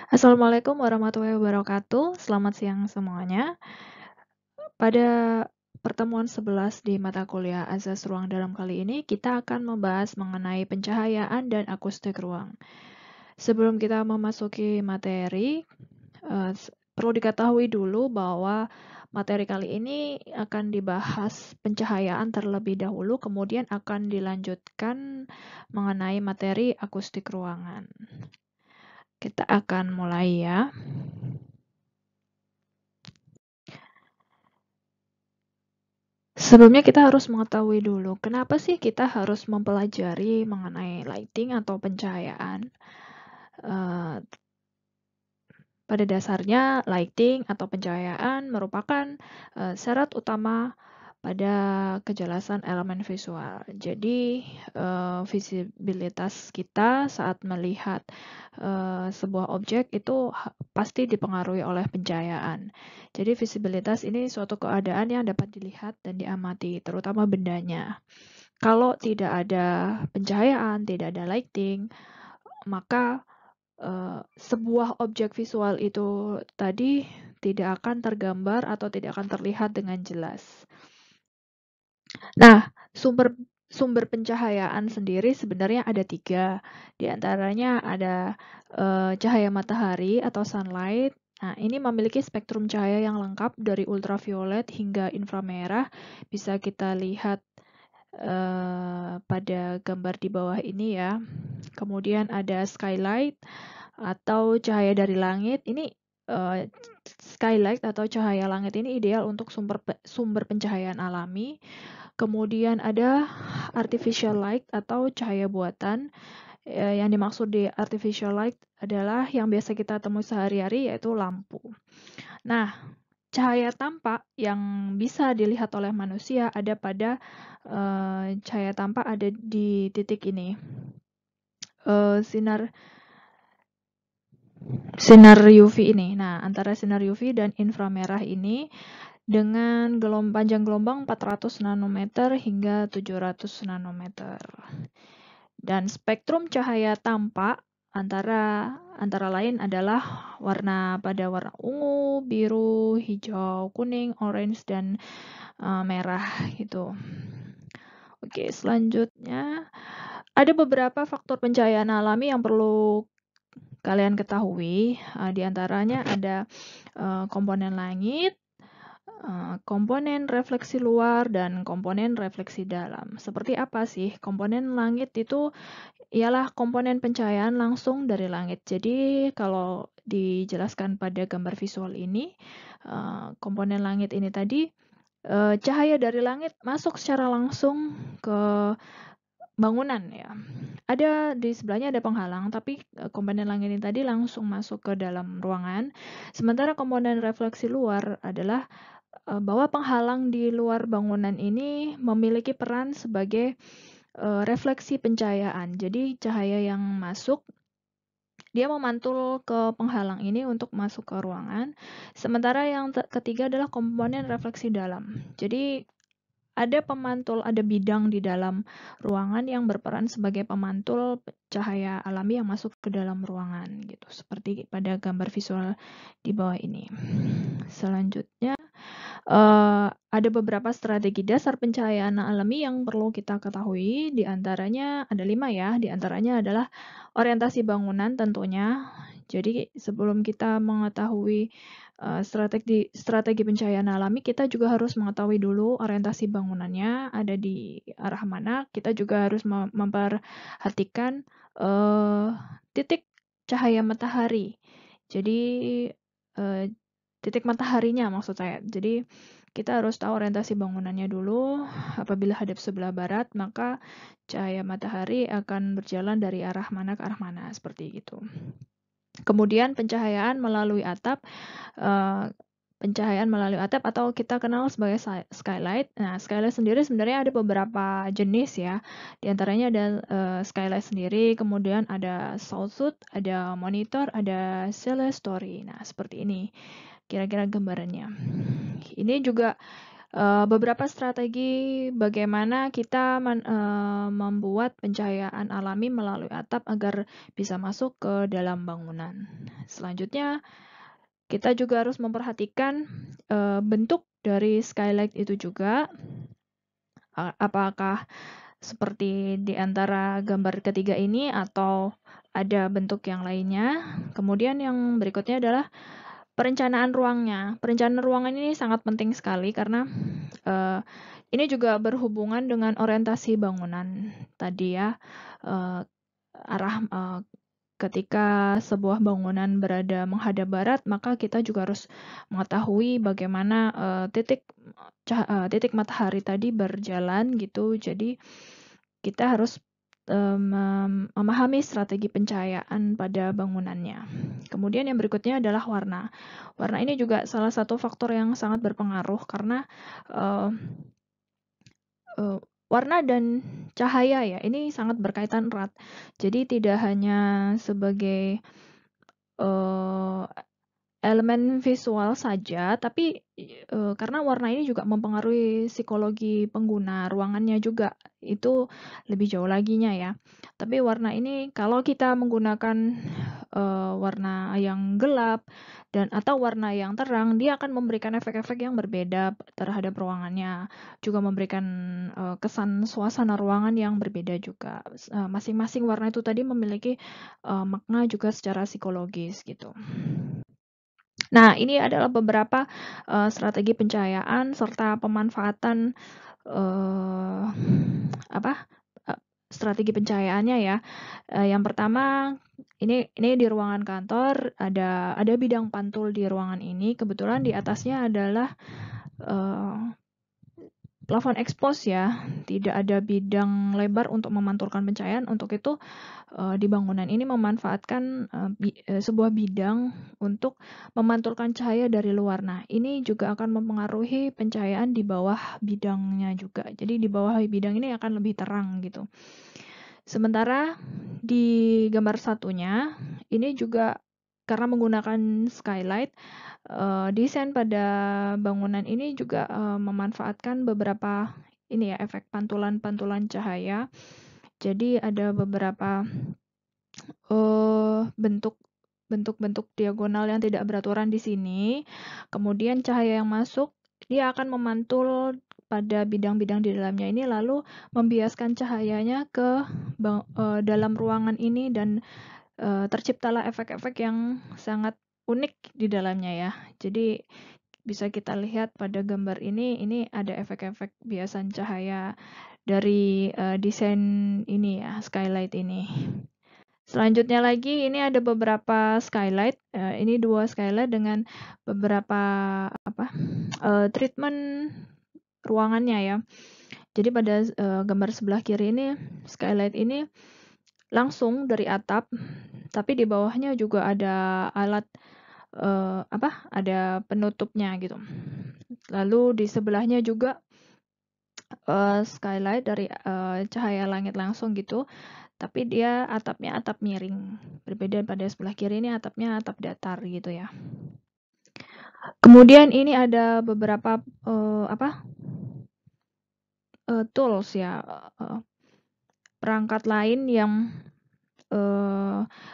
Assalamualaikum warahmatullahi wabarakatuh. Selamat siang semuanya. Pada pertemuan 11 di mata kuliah Azas Ruang Dalam kali ini, kita akan membahas mengenai pencahayaan dan akustik ruang. Sebelum kita memasuki materi, perlu diketahui dulu bahwa materi kali ini akan dibahas pencahayaan terlebih dahulu, kemudian akan dilanjutkan mengenai materi akustik ruangan. Kita akan mulai ya. Sebelumnya kita harus mengetahui dulu, kenapa sih kita harus mempelajari mengenai lighting atau pencahayaan. Pada dasarnya, lighting atau pencahayaan merupakan syarat utama pada kejelasan elemen visual. Jadi, visibilitas kita saat melihat sebuah objek itu pasti dipengaruhi oleh pencahayaan. Jadi, visibilitas ini suatu keadaan yang dapat dilihat dan diamati, terutama bendanya. Kalau tidak ada pencahayaan, tidak ada lighting, maka sebuah objek visual itu tadi tidak akan tergambar atau tidak akan terlihat dengan jelas. Nah, sumber pencahayaan sendiri sebenarnya ada 3. Di antaranya ada cahaya matahari atau sunlight. Nah, ini memiliki spektrum cahaya yang lengkap dari ultraviolet hingga inframerah. Bisa kita lihat pada gambar di bawah ini ya. Kemudian ada skylight atau cahaya dari langit. Ini skylight atau cahaya langit ini ideal untuk sumber pencahayaan alami. Kemudian ada artificial light atau cahaya buatan. Yang dimaksud di artificial light adalah yang biasa kita temui sehari-hari, yaitu lampu. Nah, cahaya tampak yang bisa dilihat oleh manusia ada pada cahaya tampak ada di titik ini. Sinar UV ini. Nah, antara sinar UV dan inframerah ini dengan panjang gelombang 400 nanometer hingga 700 nanometer. Dan spektrum cahaya tampak antara lain adalah warna ungu, biru, hijau, kuning, orange, dan merah gitu. Oke, selanjutnya ada beberapa faktor pencahayaan alami yang perlu kalian ketahui. Di antaranya ada komponen langit, komponen refleksi luar, dan komponen refleksi dalam. Seperti apa sih? Komponen langit itu ialah komponen pencahayaan langsung dari langit. Jadi kalau dijelaskan pada gambar visual ini, komponen langit ini tadi, cahaya dari langit masuk secara langsung ke bangunan ya. Ada di sebelahnya ada penghalang, tapi komponen langit ini tadi langsung masuk ke dalam ruangan. Sementara komponen refleksi luar adalah bahwa penghalang di luar bangunan ini memiliki peran sebagai refleksi pencahayaan. Jadi cahaya yang masuk dia memantul ke penghalang ini untuk masuk ke ruangan. Sementara yang ketiga adalah komponen refleksi dalam. Jadi ada bidang di dalam ruangan yang berperan sebagai pemantul cahaya alami yang masuk ke dalam ruangan gitu. Seperti pada gambar visual di bawah ini. Selanjutnya ada beberapa strategi dasar pencahayaan alami yang perlu kita ketahui. Di antaranya ada 5 ya. Di antaranya adalah orientasi bangunan tentunya. Jadi sebelum kita mengetahui strategi pencahayaan alami, kita juga harus mengetahui dulu orientasi bangunannya ada di arah mana. Kita juga harus memperhatikan titik cahaya matahari. Jadi titik mataharinya maksud saya. Jadi kita harus tahu orientasi bangunannya dulu. Apabila hadap sebelah barat, maka cahaya matahari akan berjalan dari arah mana ke arah mana, seperti itu. Kemudian pencahayaan melalui atap. Pencahayaan melalui atap atau kita kenal sebagai skylight. Nah, skylight sendiri sebenarnya ada beberapa jenis ya. Di antaranya ada skylight sendiri, kemudian ada sawtooth, ada monitor, ada clerestory. Nah, seperti ini kira-kira gambarannya. Ini juga beberapa strategi bagaimana kita membuat pencahayaan alami melalui atap agar bisa masuk ke dalam bangunan. Selanjutnya, kita juga harus memperhatikan bentuk dari skylight itu juga. Apakah seperti di antara gambar ketiga ini atau ada bentuk yang lainnya. Kemudian yang berikutnya adalah perencanaan ruangnya. Perencanaan ruangan ini sangat penting sekali karena ini juga berhubungan dengan orientasi bangunan tadi ya. Arah ketika sebuah bangunan berada menghadap barat, maka kita juga harus mengetahui bagaimana titik matahari tadi berjalan gitu. Jadi kita harus memahami strategi pencahayaan pada bangunannya. Kemudian yang berikutnya adalah warna. Warna ini juga salah satu faktor yang sangat berpengaruh karena warna dan cahaya ya, ini sangat berkaitan erat. Jadi tidak hanya sebagai elemen visual saja, tapi karena warna ini juga mempengaruhi psikologi pengguna ruangannya juga, itu lebih jauh laginya ya. Tapi warna ini kalau kita menggunakan warna yang gelap dan atau warna yang terang, dia akan memberikan efek-efek yang berbeda terhadap ruangannya, juga memberikan kesan suasana ruangan yang berbeda juga. Masing-masing warna itu tadi memiliki makna juga secara psikologis gitu. Nah, ini adalah beberapa strategi pencahayaan serta pemanfaatan strategi pencahayaannya ya. Yang pertama, ini di ruangan kantor ada bidang pantul di ruangan ini. Kebetulan di atasnya adalah plafon expose ya, tidak ada bidang lebar untuk memantulkan pencahayaan. Untuk itu di bangunan ini memanfaatkan sebuah bidang untuk memantulkan cahaya dari luar. Nah, ini juga akan mempengaruhi pencahayaan di bawah bidangnya juga. Jadi di bawah bidang ini akan lebih terang gitu. Sementara di gambar satunya, ini juga karena menggunakan skylight, desain pada bangunan ini juga memanfaatkan beberapa ini ya, efek pantulan-pantulan cahaya. Jadi ada beberapa bentuk-bentuk diagonal yang tidak beraturan di sini. Kemudian cahaya yang masuk, dia akan memantul pada bidang-bidang di dalamnya ini, lalu membiaskan cahayanya ke dalam ruangan ini dan terciptalah efek-efek yang sangat unik di dalamnya ya. Jadi bisa kita lihat pada gambar ini ada efek-efek biasan cahaya dari desain ini ya, skylight ini. Selanjutnya lagi, ini ada beberapa skylight. Ini 2 skylight dengan beberapa treatment ruangannya ya. Jadi pada gambar sebelah kiri ini, skylight ini langsung dari atap, tapi di bawahnya juga ada alat ada penutupnya gitu. Lalu di sebelahnya juga skylight dari cahaya langit langsung gitu, tapi dia atapnya atap miring. Berbeda pada sebelah kiri ini atapnya atap datar gitu ya. Kemudian ini ada beberapa tools ya, perangkat lain yang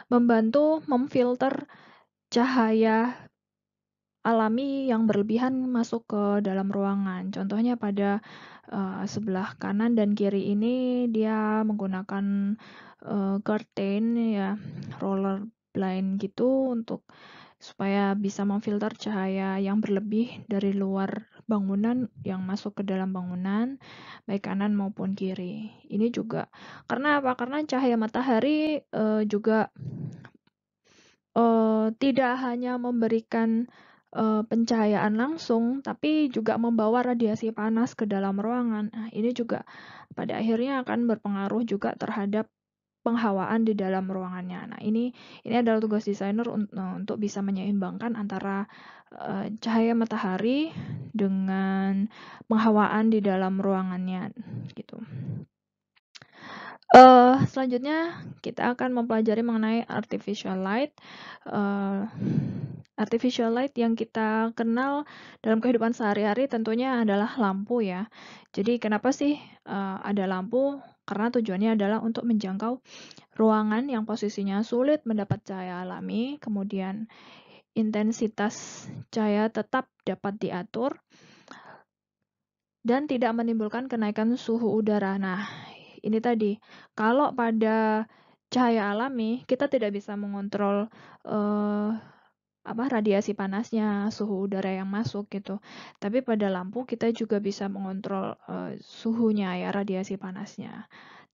membantu memfilter cahaya alami yang berlebihan masuk ke dalam ruangan. Contohnya pada sebelah kanan dan kiri ini dia menggunakan curtain ya, roller blind gitu untuk supaya bisa memfilter cahaya yang berlebih dari luar bangunan yang masuk ke dalam bangunan, baik kanan maupun kiri. Ini juga karena apa? Karena cahaya matahari juga tidak hanya memberikan pencahayaan langsung, tapi juga membawa radiasi panas ke dalam ruangan. Nah, ini juga pada akhirnya akan berpengaruh juga terhadap penghawaan di dalam ruangannya. Nah, ini adalah tugas desainer untuk bisa menyeimbangkan antara cahaya matahari dengan penghawaan di dalam ruangannya gitu. Selanjutnya kita akan mempelajari mengenai artificial light. Artificial light yang kita kenal dalam kehidupan sehari-hari tentunya adalah lampu ya. Jadi kenapa sih ada lampu? Karena tujuannya adalah untuk menjangkau ruangan yang posisinya sulit mendapat cahaya alami, kemudian intensitas cahaya tetap dapat diatur, dan tidak menimbulkan kenaikan suhu udara. Nah, ini tadi, kalau pada cahaya alami, kita tidak bisa mengontrol radiasi panasnya, suhu udara yang masuk gitu. Tapi pada lampu kita juga bisa mengontrol suhunya ya, radiasi panasnya.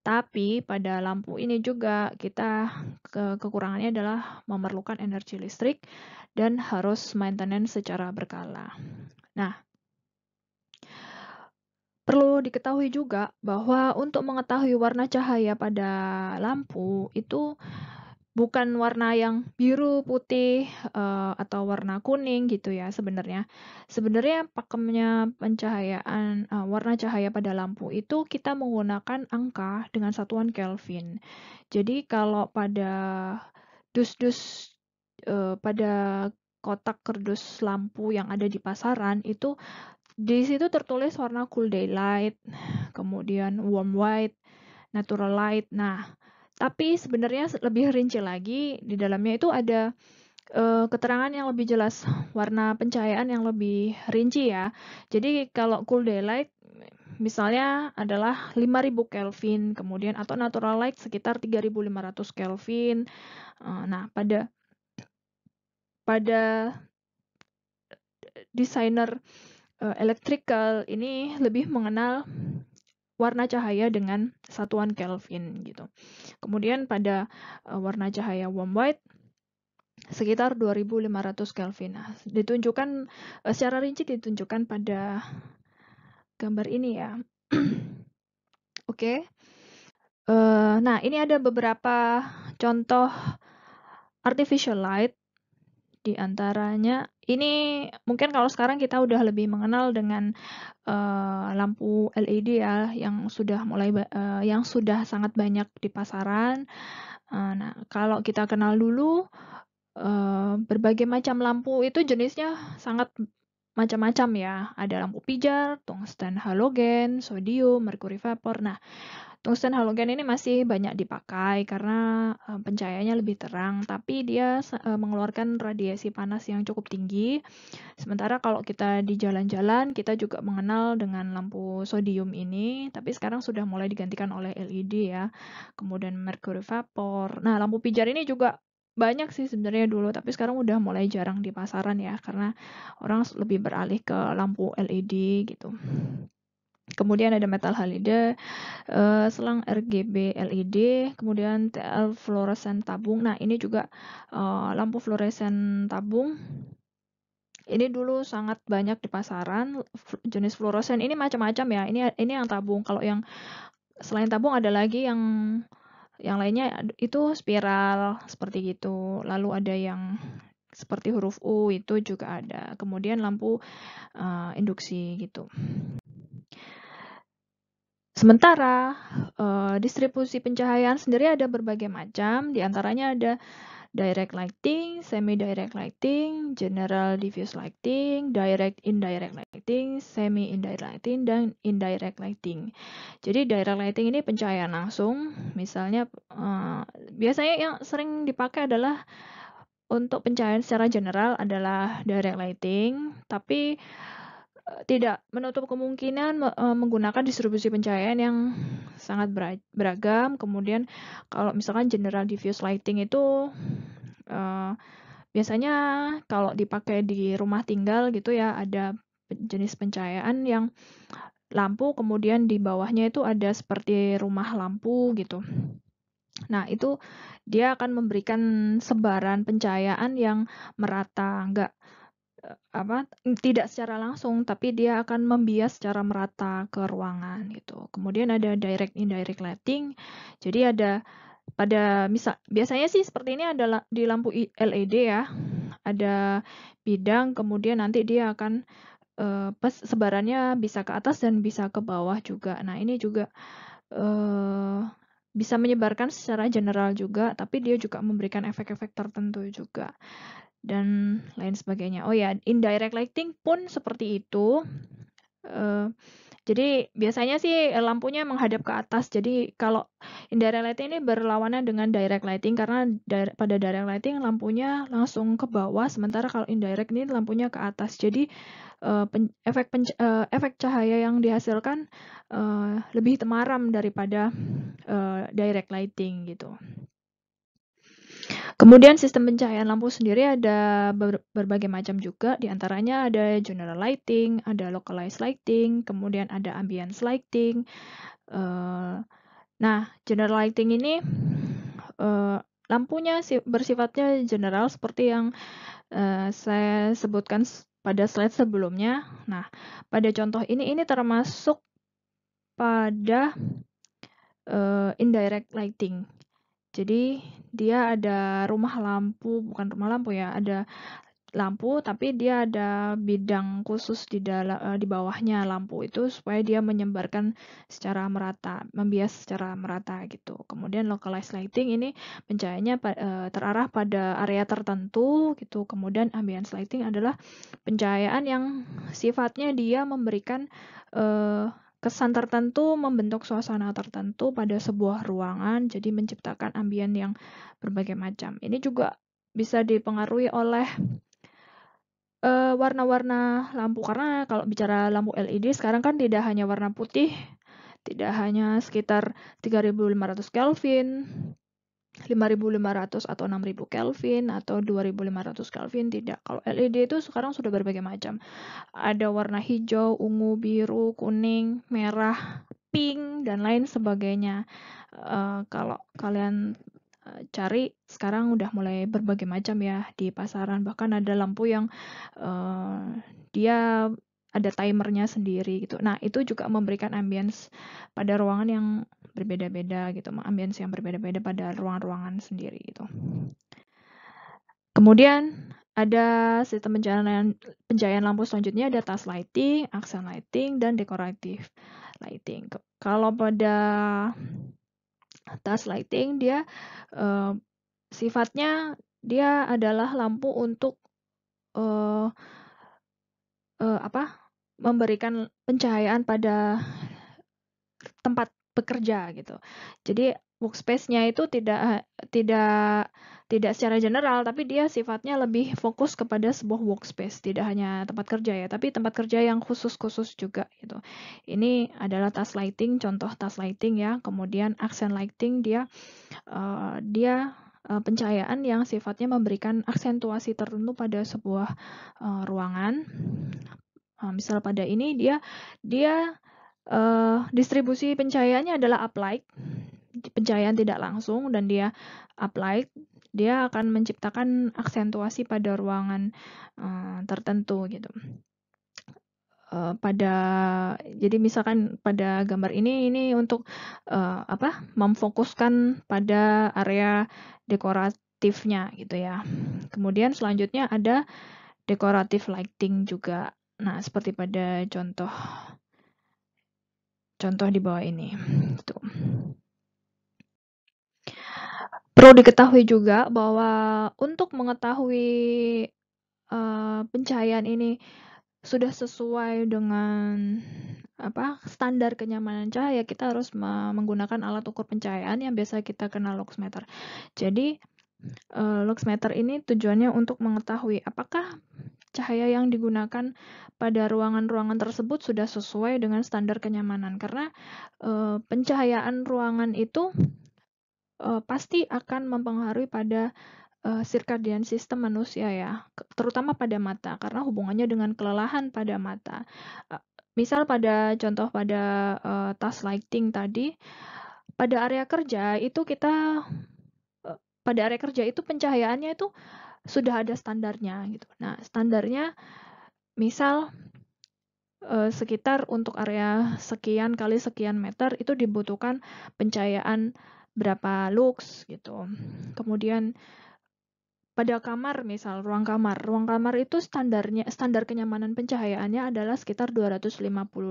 Tapi pada lampu ini juga kita kekurangannya adalah memerlukan energi listrik dan harus maintenance secara berkala. Nah, perlu diketahui juga bahwa untuk mengetahui warna cahaya pada lampu itu bukan warna yang biru, putih, atau warna kuning gitu ya sebenarnya. Sebenarnya pakemnya pencahayaan warna cahaya pada lampu itu kita menggunakan angka dengan satuan Kelvin. Jadi kalau pada dus-dus pada kotak kardus lampu yang ada di pasaran itu di situ tertulis warna cool daylight, kemudian warm white, natural light. Nah, tapi sebenarnya lebih rinci lagi, di dalamnya itu ada keterangan yang lebih jelas, warna pencahayaan yang lebih rinci ya. Jadi kalau cool daylight misalnya adalah 5000 Kelvin, kemudian atau natural light sekitar 3500 Kelvin. Nah, pada desainer electrical ini lebih mengenal warna cahaya dengan satuan Kelvin gitu. Kemudian pada warna cahaya warm white sekitar 2500 Kelvin. Nah, ditunjukkan secara rinci ditunjukkan pada gambar ini ya. Oke. Nah, ini ada beberapa contoh artificial light. Di antaranya ini mungkin kalau sekarang kita udah lebih mengenal dengan lampu LED ya yang sudah yang sudah sangat banyak di pasaran. Nah, kalau kita kenal dulu berbagai macam lampu itu jenisnya sangat macam-macam ya. Ada lampu pijar, tungsten halogen, sodium, merkuri vapor. Nah, tungsten halogen ini masih banyak dipakai karena pencahayaannya lebih terang, tapi dia mengeluarkan radiasi panas yang cukup tinggi. Sementara kalau kita di jalan-jalan, kita juga mengenal dengan lampu sodium ini, tapi sekarang sudah mulai digantikan oleh LED ya. Kemudian merkuri vapor. Nah, lampu pijar ini juga banyak sih sebenarnya dulu, tapi sekarang udah mulai jarang di pasaran ya, karena orang lebih beralih ke lampu LED gitu. Kemudian ada metal halide, selang RGB LED, kemudian TL fluoresen tabung. Nah, ini juga lampu fluoresen tabung. Ini dulu sangat banyak di pasaran, jenis fluoresen ini macam-macam ya. Ini yang tabung. Kalau yang selain tabung ada lagi yang lainnya itu spiral seperti gitu. Lalu ada yang seperti huruf U itu juga ada. Kemudian lampu induksi gitu. Sementara distribusi pencahayaan sendiri ada berbagai macam. Di antaranya ada direct lighting, semi-direct lighting, general diffuse lighting, direct indirect lighting, semi-indirect lighting, dan indirect lighting. Jadi direct lighting ini pencahayaan langsung. Misalnya biasanya yang sering dipakai adalah untuk pencahayaan secara general adalah direct lighting, tapi tidak menutup kemungkinan menggunakan distribusi pencahayaan yang sangat beragam. Kemudian kalau misalkan general diffuse lighting itu biasanya kalau dipakai di rumah tinggal gitu ya, ada jenis pencahayaan yang lampu, kemudian di bawahnya itu ada seperti rumah lampu gitu. Nah, itu dia akan memberikan sebaran pencahayaan yang merata, tidak secara langsung, tapi dia akan membias secara merata ke ruangan gitu. Kemudian ada direct indirect lighting. Jadi ada biasanya sih seperti ini adalah di lampu LED ya. Ada bidang, kemudian nanti dia akan sebarannya bisa ke atas dan bisa ke bawah juga. Nah, ini juga bisa menyebarkan secara general juga, tapi dia juga memberikan efek-efek tertentu juga dan lain sebagainya. Oh ya, indirect lighting pun seperti itu. Jadi biasanya sih lampunya menghadap ke atas. Jadi kalau indirect lighting ini berlawanan dengan direct lighting karena pada direct lighting lampunya langsung ke bawah, sementara kalau indirect ini lampunya ke atas. Jadi efek cahaya yang dihasilkan lebih temaram daripada direct lighting gitu. Kemudian sistem pencahayaan lampu sendiri ada berbagai macam juga, diantaranya ada general lighting, ada localized lighting, kemudian ada ambience lighting. Nah, general lighting ini lampunya bersifatnya general seperti yang saya sebutkan pada slide sebelumnya. Nah, pada contoh ini termasuk pada indirect lighting. Jadi dia ada bukan rumah lampu ya, ada lampu tapi dia ada bidang khusus di bawahnya lampu itu supaya dia menyebarkan secara merata, membias secara merata gitu. Kemudian localized lighting ini pencahayaannya terarah pada area tertentu gitu. Kemudian ambience lighting adalah pencahayaan yang sifatnya dia memberikan kesan tertentu, membentuk suasana tertentu pada sebuah ruangan, jadi menciptakan ambien yang berbagai macam. Ini juga bisa dipengaruhi oleh warna-warna lampu, karena kalau bicara lampu LED sekarang kan tidak hanya warna putih, tidak hanya sekitar 3500 Kelvin, 5500 atau 6000 Kelvin atau 2500 Kelvin, tidak. Kalau LED itu sekarang sudah berbagai macam. Ada warna hijau, ungu, biru, kuning, merah, pink, dan lain sebagainya. Kalau kalian cari sekarang udah mulai berbagai macam ya di pasaran, bahkan ada lampu yang dia ada timernya sendiri gitu. Nah, itu juga memberikan ambience pada ruangan yang berbeda-beda gitu, ambience yang berbeda-beda pada ruangan-ruangan sendiri gitu. Kemudian ada sistem pencahayaan lampu selanjutnya, ada task lighting, accent lighting, dan decorative lighting. Kalau pada task lighting dia sifatnya dia adalah lampu untuk memberikan pencahayaan pada tempat bekerja gitu. Jadi workspace-nya itu tidak secara general, tapi dia sifatnya lebih fokus kepada sebuah workspace, tidak hanya tempat kerja ya, tapi tempat kerja yang khusus-khusus juga gitu. Ini adalah task lighting, contoh task lighting ya. Kemudian accent lighting dia pencahayaan yang sifatnya memberikan aksentuasi tertentu pada sebuah ruangan. Misal pada ini dia distribusi pencahayaannya adalah uplight, pencahayaan tidak langsung, dan dia uplight, dia akan menciptakan aksentuasi pada ruangan tertentu gitu. Jadi misalkan pada gambar ini untuk memfokuskan pada area dekoratifnya gitu ya. Kemudian selanjutnya ada decorative lighting juga. Nah, seperti pada contoh di bawah ini. Gitu. Perlu diketahui juga bahwa untuk mengetahui pencahayaan ini sudah sesuai dengan standar kenyamanan cahaya, kita harus menggunakan alat ukur pencahayaan yang biasa kita kenal luxmeter. Jadi luxmeter ini tujuannya untuk mengetahui apakah cahaya yang digunakan pada ruangan-ruangan tersebut sudah sesuai dengan standar kenyamanan, karena pencahayaan ruangan itu pasti akan mempengaruhi pada circadian system manusia ya, terutama pada mata, karena hubungannya dengan kelelahan pada mata. Misal pada contoh pada task lighting tadi, pada area kerja itu pencahayaannya itu sudah ada standarnya gitu. Nah, standarnya misal sekitar untuk area sekian kali sekian meter itu dibutuhkan pencahayaan berapa lux gitu. Kemudian pada kamar, misal ruang kamar itu standar kenyamanan pencahayaannya adalah sekitar 250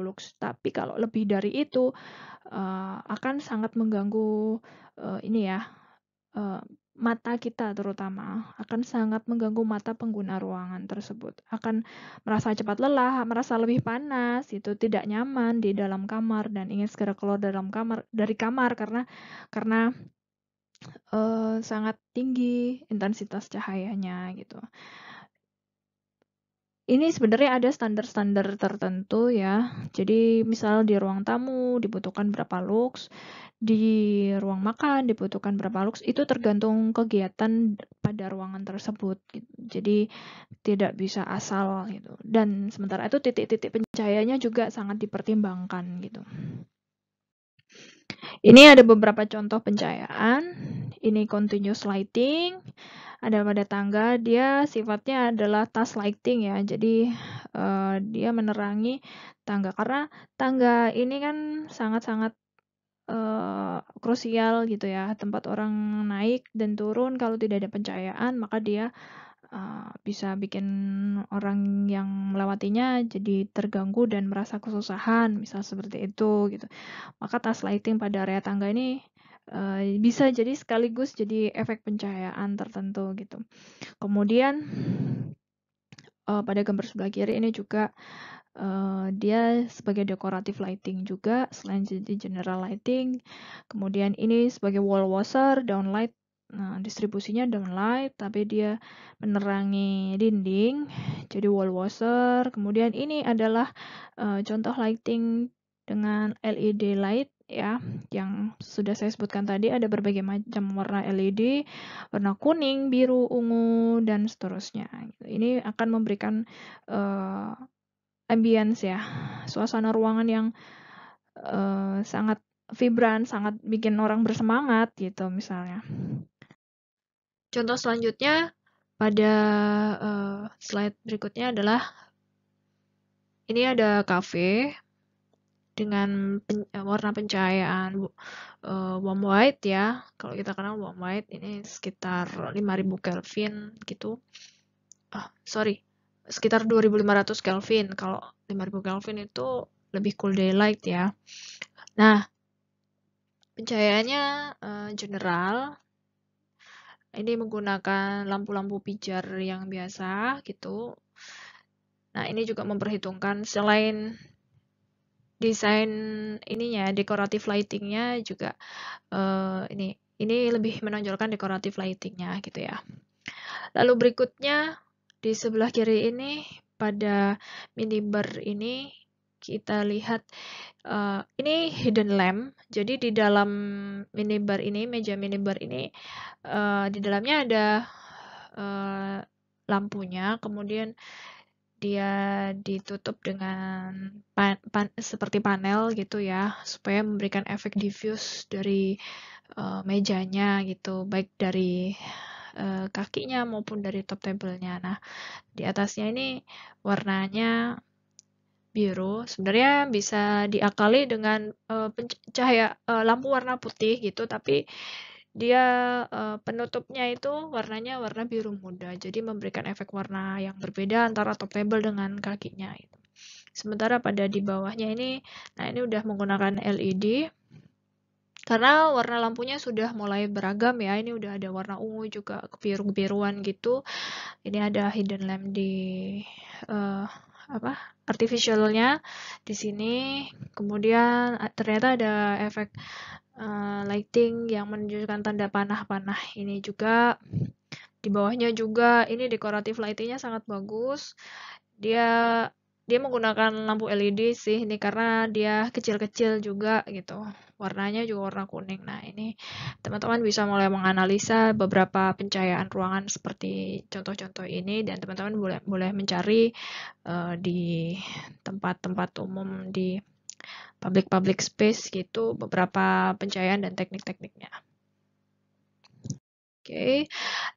lux. Tapi kalau lebih dari itu akan sangat mengganggu mata kita terutama, akan sangat mengganggu mata pengguna ruangan tersebut. Akan merasa cepat lelah, merasa lebih panas, itu tidak nyaman di dalam kamar dan ingin segera keluar dari kamar karena sangat tinggi intensitas cahayanya gitu. Ini sebenarnya ada standar-standar tertentu ya. Jadi misal di ruang tamu dibutuhkan berapa lux, di ruang makan dibutuhkan berapa lux, itu tergantung kegiatan pada ruangan tersebut gitu. Jadi tidak bisa asal gitu. Dan sementara itu titik-titik pencahayaannya juga sangat dipertimbangkan gitu. Ini ada beberapa contoh pencahayaan. Ini continuous lighting. Ada pada tangga, dia sifatnya adalah task lighting ya. Jadi dia menerangi tangga karena tangga ini kan sangat-sangat krusial gitu ya. Tempat orang naik dan turun, kalau tidak ada pencahayaan maka dia bisa bikin orang yang melewatinya jadi terganggu dan merasa kesusahan, misal seperti itu gitu. Maka task lighting pada area tangga ini bisa jadi sekaligus jadi efek pencahayaan tertentu gitu. Kemudian pada gambar sebelah kiri ini juga dia sebagai decorative lighting juga, selain jadi general lighting. Kemudian ini sebagai wall washer, downlight. Nah, distribusinya downlight, tapi dia menerangi dinding, jadi wall washer. Kemudian ini adalah contoh lighting dengan LED light ya, yang sudah saya sebutkan tadi, ada berbagai macam warna LED, warna kuning, biru, ungu, dan seterusnya. Ini akan memberikan ambience ya, suasana ruangan yang sangat vibran, sangat bikin orang bersemangat gitu misalnya. Contoh selanjutnya pada slide berikutnya adalah ini ada cafe dengan warna pencahayaan warm white ya. Kalau kita kenal warm white ini sekitar 5000 Kelvin gitu. Sekitar 2500 Kelvin. Kalau 5000 Kelvin itu lebih cool daylight ya. Nah, pencahayaannya general. Ini menggunakan lampu-lampu pijar yang biasa gitu. Nah, ini juga memperhitungkan selain desain ininya, decorative lightingnya juga ini lebih menonjolkan decorative lightingnya gitu ya. Lalu berikutnya di sebelah kiri ini pada minibar ini kita lihat ini hidden lamp. Jadi di dalam minibar ini, meja minibar ini, di dalamnya ada lampunya, kemudian dia ditutup dengan seperti panel gitu ya, supaya memberikan efek diffuse dari mejanya gitu, baik dari kakinya maupun dari top table-nya. Nah, di atasnya ini warnanya biru, sebenarnya bisa diakali dengan cahaya lampu warna putih gitu, tapi dia penutupnya itu warnanya warna biru muda, jadi memberikan efek warna yang berbeda antara top table dengan kakinya. Gitu. Sementara pada di bawahnya ini, nah ini udah menggunakan LED, karena warna lampunya sudah mulai beragam ya, ini udah ada warna ungu juga, kebiru-kebiruan gitu. Ini ada hidden lamp di artificialnya di sini. Kemudian ternyata ada efek lighting yang menunjukkan tanda panah-panah ini juga. Di bawahnya juga ini decorative lightingnya sangat bagus. Dia menggunakan lampu LED sih ini karena dia kecil-kecil juga gitu. Warnanya juga warna kuning. Nah, ini teman-teman bisa mulai menganalisa beberapa pencahayaan ruangan seperti contoh-contoh ini, dan teman-teman boleh mencari di tempat-tempat umum di public space gitu beberapa pencahayaan dan teknik-tekniknya. Oke.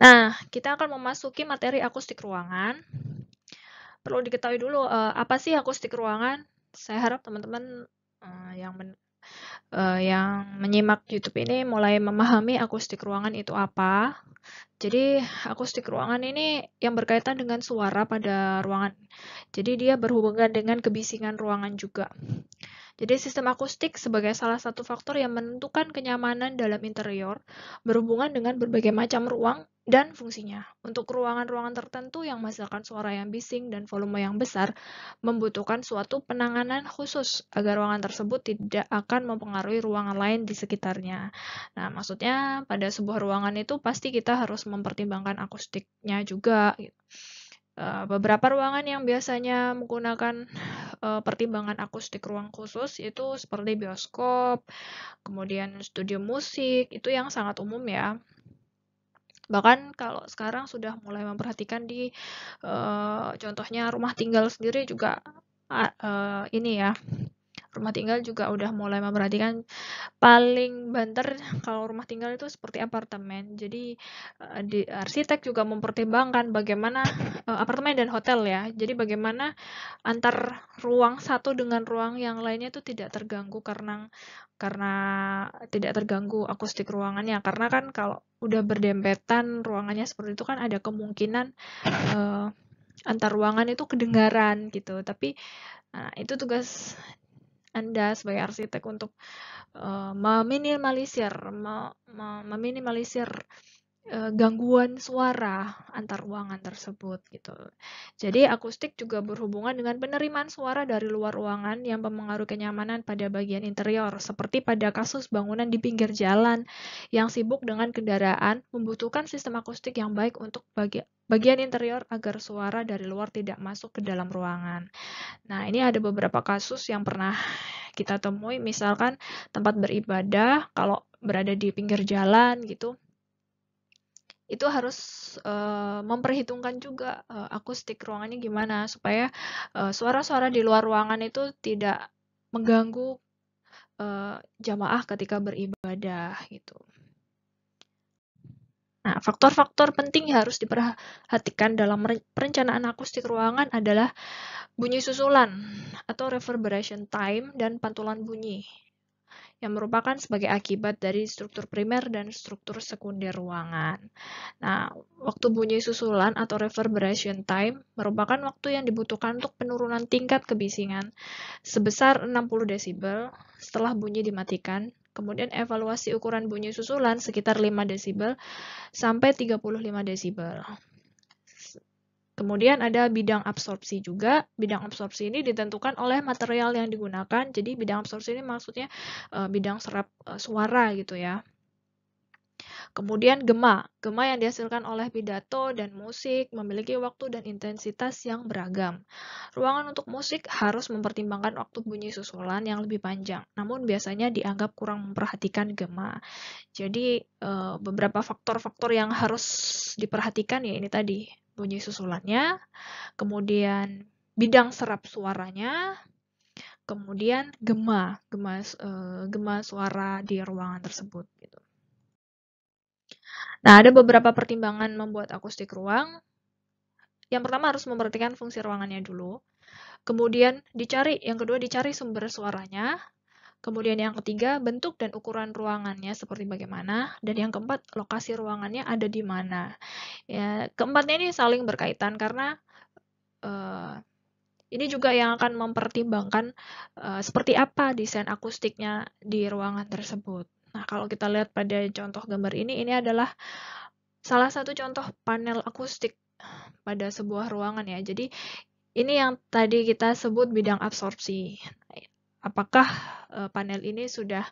Nah, kita akan memasuki materi akustik ruangan. Perlu diketahui dulu apa sih akustik ruangan. Saya harap teman-teman yang menyimak YouTube ini mulai memahami akustik ruangan itu apa. Jadi akustik ruangan ini yang berkaitan dengan suara pada ruangan. Jadi dia berhubungan dengan kebisingan ruangan juga. Jadi sistem akustik sebagai salah satu faktor yang menentukan kenyamanan dalam interior berhubungan dengan berbagai macam ruang dan fungsinya. Untuk ruangan-ruangan tertentu yang menghasilkan suara yang bising dan volume yang besar, membutuhkan suatu penanganan khusus agar ruangan tersebut tidak akan mempengaruhi ruangan lain di sekitarnya. Nah, maksudnya pada sebuah ruangan itu pasti kita harus mempertimbangkan akustiknya juga, gitu. Beberapa ruangan yang biasanya menggunakan pertimbangan akustik ruang khusus itu seperti bioskop, kemudian studio musik, itu yang sangat umum ya. Bahkan kalau sekarang sudah mulai memperhatikan di contohnya rumah tinggal sendiri juga ini ya, rumah tinggal juga udah mulai memperhatikan. Paling banter kalau rumah tinggal itu seperti apartemen. Jadi di arsitek juga mempertimbangkan bagaimana apartemen dan hotel ya. Jadi bagaimana antar ruang satu dengan ruang yang lainnya itu tidak terganggu karena tidak terganggu akustik ruangannya. Karena kan kalau udah berdempetan ruangannya seperti itu kan ada kemungkinan antar ruangan itu kedengaran gitu. Tapi itu tugas Anda sebagai arsitek untuk meminimalisir gangguan suara antar ruangan tersebut gitu. Jadi akustik juga berhubungan dengan penerimaan suara dari luar ruangan yang mempengaruhi kenyamanan pada bagian interior, seperti pada kasus bangunan di pinggir jalan yang sibuk dengan kendaraan membutuhkan sistem akustik yang baik untuk bagian interior agar suara dari luar tidak masuk ke dalam ruangan. Nah, ini ada beberapa kasus yang pernah kita temui, misalkan tempat beribadah, kalau berada di pinggir jalan gitu, itu harus memperhitungkan juga akustik ruangannya gimana, supaya suara-suara di luar ruangan itu tidak mengganggu jamaah ketika beribadah gitu. Nah, faktor-faktor penting yang harus diperhatikan dalam perencanaan akustik ruangan adalah bunyi susulan atau reverberation time dan pantulan bunyi yang merupakan sebagai akibat dari struktur primer dan struktur sekunder ruangan. Nah, waktu bunyi susulan atau reverberation time merupakan waktu yang dibutuhkan untuk penurunan tingkat kebisingan sebesar 60 desibel setelah bunyi dimatikan. Kemudian evaluasi ukuran bunyi susulan sekitar 5 desibel sampai 35 desibel. Kemudian ada bidang absorpsi juga. Bidang absorpsi ini ditentukan oleh material yang digunakan. Jadi bidang absorpsi ini maksudnya bidang serap suara gitu ya. Kemudian gema. Gema yang dihasilkan oleh pidato dan musik memiliki waktu dan intensitas yang beragam. Ruangan untuk musik harus mempertimbangkan waktu bunyi susulan yang lebih panjang. Namun biasanya dianggap kurang memperhatikan gema. Jadi beberapa faktor-faktor yang harus diperhatikan ya ini tadi. Bunyi susulannya, kemudian bidang serap suaranya, kemudian gema suara di ruangan tersebut gitu. Nah, ada beberapa pertimbangan membuat akustik ruang. Yang pertama harus memperhatikan fungsi ruangannya dulu. Kemudian yang kedua dicari sumber suaranya. Kemudian yang ketiga, bentuk dan ukuran ruangannya seperti bagaimana. Dan yang keempat, lokasi ruangannya ada di mana. Ya, keempatnya ini saling berkaitan karena ini juga yang akan mempertimbangkan seperti apa desain akustiknya di ruangan tersebut. Nah, kalau kita lihat pada contoh gambar ini adalah salah satu contoh panel akustik pada sebuah ruangan ya. Jadi, ini yang tadi kita sebut bidang absorpsi. Apakah panel ini sudah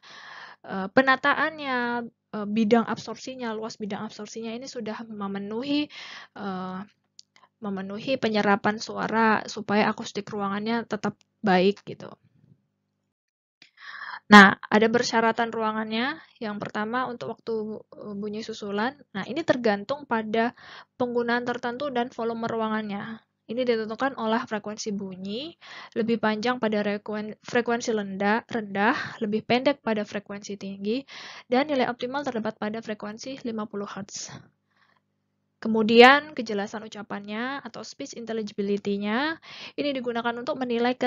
penataannya, bidang absorpsinya, luas bidang absorpsinya ini sudah memenuhi penyerapan suara supaya akustik ruangannya tetap baik gitu. Nah, ada persyaratan ruangannya. Yang pertama untuk waktu bunyi susulan. Nah, ini tergantung pada penggunaan tertentu dan volume ruangannya. Ini ditentukan oleh frekuensi bunyi, lebih panjang pada frekuensi rendah, lebih pendek pada frekuensi tinggi, dan nilai optimal terdapat pada frekuensi 50 Hz. Kemudian kejelasan ucapannya atau speech intelligibility-nya ini digunakan untuk menilai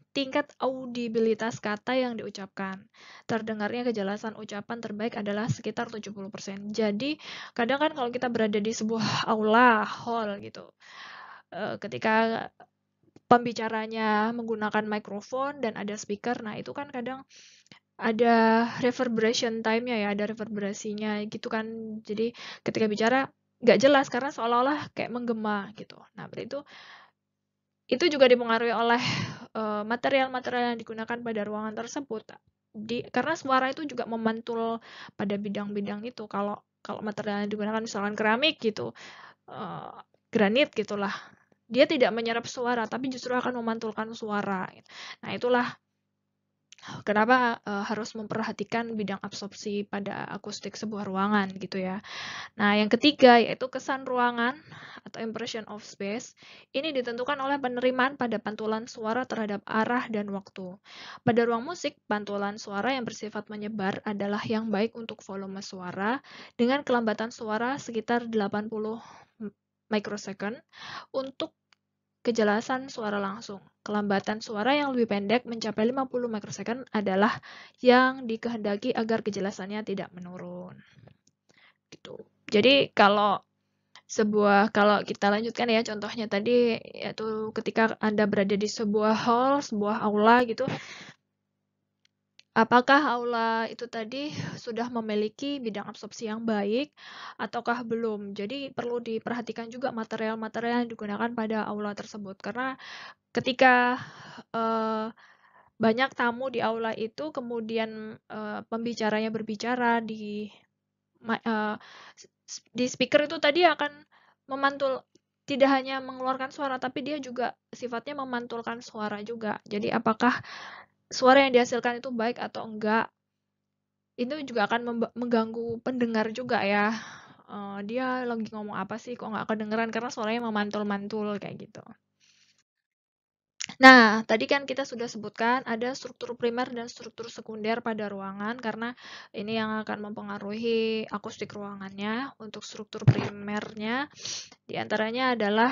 tingkat audibilitas kata yang diucapkan. Terdengarnya kejelasan ucapan terbaik adalah sekitar 70%. Jadi, kadang kan kalau kita berada di sebuah aula, hall gitu, ketika pembicaranya menggunakan mikrofon dan ada speaker. Nah, itu kan kadang ada reverberation time-nya ya, ada reverberasinya gitu kan. Jadi ketika bicara nggak jelas karena seolah-olah kayak menggema gitu. Nah, berarti itu juga dipengaruhi oleh material-material yang digunakan pada ruangan tersebut. Karena suara itu juga memantul pada bidang-bidang itu. Kalau material yang digunakan misalkan keramik gitu, granit gitulah, dia tidak menyerap suara, tapi justru akan memantulkan suara. Nah, itulah kenapa harus memperhatikan bidang absorpsi pada akustik sebuah ruangan gitu ya. Nah, yang ketiga yaitu kesan ruangan atau impression of space. Ini ditentukan oleh penerimaan pada pantulan suara terhadap arah dan waktu. Pada ruang musik, pantulan suara yang bersifat menyebar adalah yang baik untuk volume suara dengan kelambatan suara sekitar 80 microsecond untuk kejelasan suara langsung. Kelambatan suara yang lebih pendek mencapai 50 microsecond adalah yang dikehendaki agar kejelasannya tidak menurun. Gitu. Jadi kalau kita lanjutkan ya contohnya tadi, yaitu ketika Anda berada di sebuah hall, sebuah aula gitu, apakah aula itu tadi sudah memiliki bidang absorpsi yang baik ataukah belum? Jadi perlu diperhatikan juga material-material yang digunakan pada aula tersebut karena ketika banyak tamu di aula itu kemudian pembicaranya berbicara di speaker itu tadi akan memantul, tidak hanya mengeluarkan suara tapi dia juga sifatnya memantulkan suara juga. Jadi apakah suara yang dihasilkan itu baik atau enggak, itu juga akan mengganggu pendengar juga ya. Dia lagi ngomong apa sih kok nggak kedengeran karena suaranya memantul-mantul kayak gitu. Nah, tadi kan kita sudah sebutkan ada struktur primer dan struktur sekunder pada ruangan karena ini yang akan mempengaruhi akustik ruangannya. Untuk struktur primernya diantaranya adalah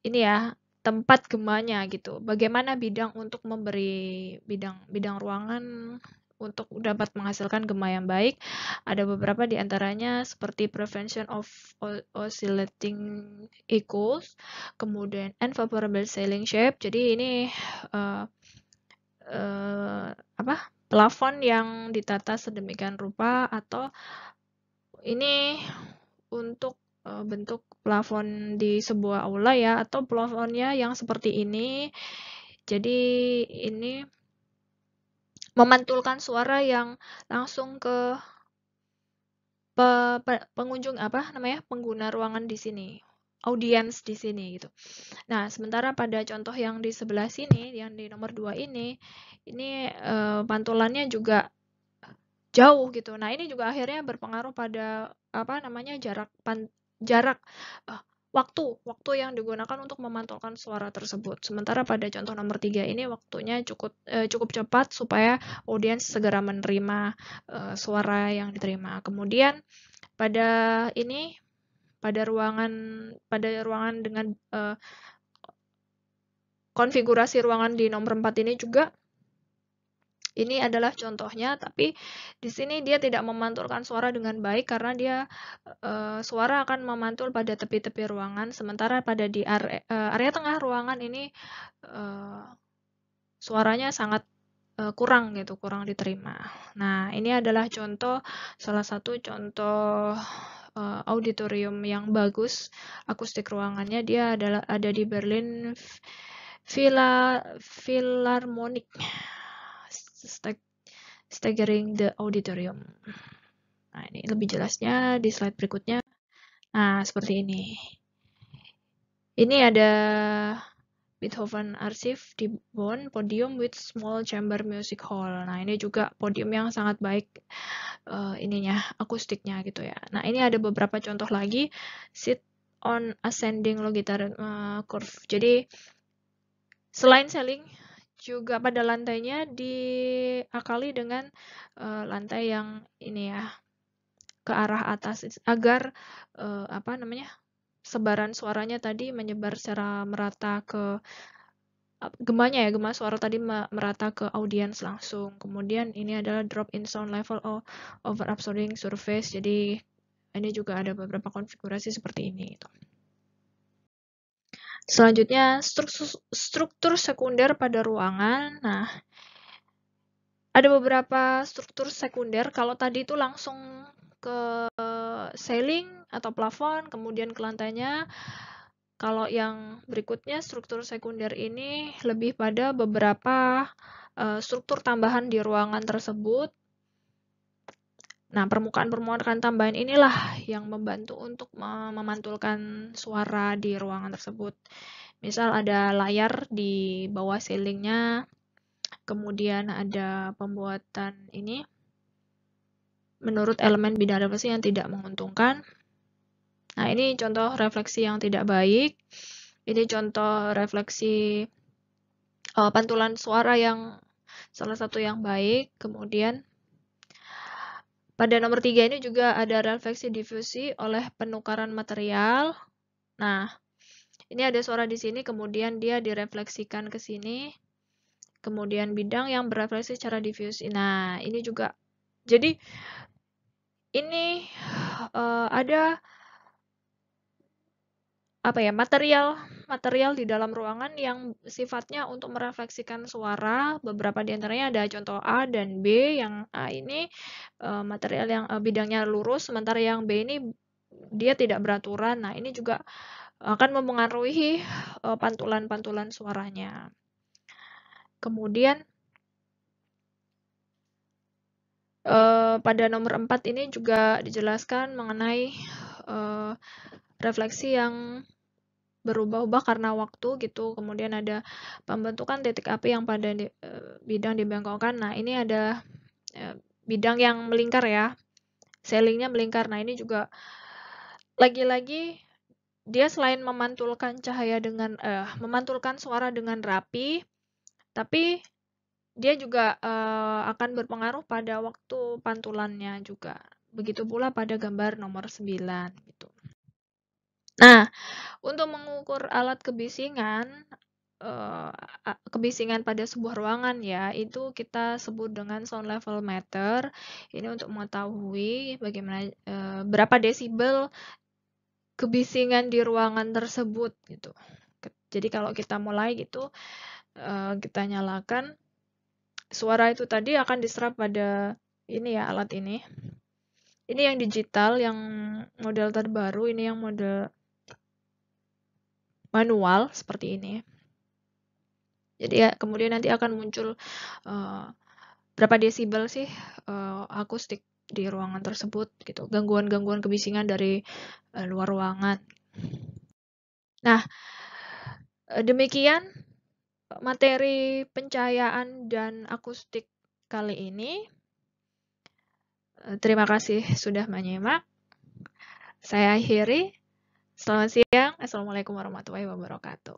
ini ya, tempat gemanya gitu. Bagaimana bidang untuk memberi bidang ruangan untuk dapat menghasilkan gema yang baik. Ada beberapa di antaranya seperti prevention of oscillating echoes, kemudian unfavorable ceiling shape. Jadi ini plafon yang ditata sedemikian rupa atau ini untuk bentuk plafon di sebuah aula ya, atau plafonnya yang seperti ini. Jadi ini memantulkan suara yang langsung ke pengunjung pengguna ruangan di sini, audiens di sini gitu. Nah, sementara pada contoh yang di sebelah sini, yang di nomor 2 ini pantulannya juga jauh gitu. Nah, ini juga akhirnya berpengaruh pada jarak waktu yang digunakan untuk memantulkan suara tersebut. Sementara pada contoh nomor 3 ini waktunya cukup cepat supaya audiens segera menerima suara yang diterima. Kemudian pada ruangan dengan konfigurasi ruangan di nomor 4 ini juga ini adalah contohnya, tapi di sini dia tidak memantulkan suara dengan baik karena dia suara akan memantul pada tepi-tepi ruangan, sementara pada di area tengah ruangan ini suaranya sangat kurang diterima. Nah, ini adalah salah satu contoh auditorium yang bagus akustik ruangannya. Dia ada di Berlin Philharmonic. Staggering the Auditorium. Nah, ini lebih jelasnya di slide berikutnya. Nah, seperti ini. Ini ada Beethoven Archive di Bonn, podium with small chamber music hall. Nah, ini juga podium yang sangat baik akustiknya gitu ya. Nah, ini ada beberapa contoh lagi. Sit on ascending logitarine curve. Jadi, selain ceiling, juga pada lantainya diakali dengan lantai yang ini ya, ke arah atas agar sebaran suaranya tadi menyebar secara merata ke gema suara tadi merata ke audiens langsung. Kemudian ini adalah drop in sound level over absorbing surface. Jadi ini juga ada beberapa konfigurasi seperti ini gitu. Selanjutnya, struktur sekunder pada ruangan. Nah, ada beberapa struktur sekunder. Kalau tadi itu langsung ke ceiling atau plafon, kemudian ke lantainya. Kalau yang berikutnya, struktur sekunder ini lebih pada beberapa struktur tambahan di ruangan tersebut. Nah, permukaan-permukaan tambahan inilah yang membantu untuk memantulkan suara di ruangan tersebut. Misal ada layar di bawah ceilingnya, kemudian ada pembuatan ini menurut elemen bidang refleksi yang tidak menguntungkan. Nah, ini contoh refleksi yang tidak baik. Ini contoh refleksi pantulan suara yang salah satu yang baik. Kemudian pada nomor 3 ini juga ada refleksi difusi oleh penukaran material. Nah, ini ada suara di sini, kemudian dia direfleksikan ke sini. Kemudian bidang yang berefleksi secara difusi. Nah, ini juga. Jadi, ini ada material di dalam ruangan yang sifatnya untuk merefleksikan suara. Beberapa di antaranya ada contoh A dan B. Yang A ini material yang bidangnya lurus, sementara yang B ini dia tidak beraturan. Nah, ini juga akan mempengaruhi pantulan-pantulan suaranya. Kemudian pada nomor 4 ini juga dijelaskan mengenai refleksi yang berubah-ubah karena waktu gitu. Kemudian ada pembentukan titik api yang pada bidang dibengkokkan. Nah, ini ada bidang yang melingkar ya. Ceilingnya melingkar. Nah, ini juga lagi-lagi dia selain memantulkan cahaya dengan memantulkan suara dengan rapi, tapi dia juga akan berpengaruh pada waktu pantulannya juga. Begitu pula pada gambar nomor 9 gitu. Nah, untuk mengukur alat kebisingan pada sebuah ruangan ya, itu kita sebut dengan sound level meter. Ini untuk mengetahui bagaimana berapa desibel kebisingan di ruangan tersebut gitu. Jadi kalau kita mulai gitu, kita nyalakan, suara itu tadi akan diserap pada ini ya, alat ini. Ini yang digital, yang model terbaru, ini yang model manual seperti ini. Jadi ya, kemudian nanti akan muncul berapa desibel sih akustik di ruangan tersebut gitu, gangguan-gangguan kebisingan dari luar ruangan. Nah, demikian materi pencahayaan dan akustik kali ini. Terima kasih sudah menyimak. Saya akhiri. Selamat siang. Assalamualaikum warahmatullahi wabarakatuh.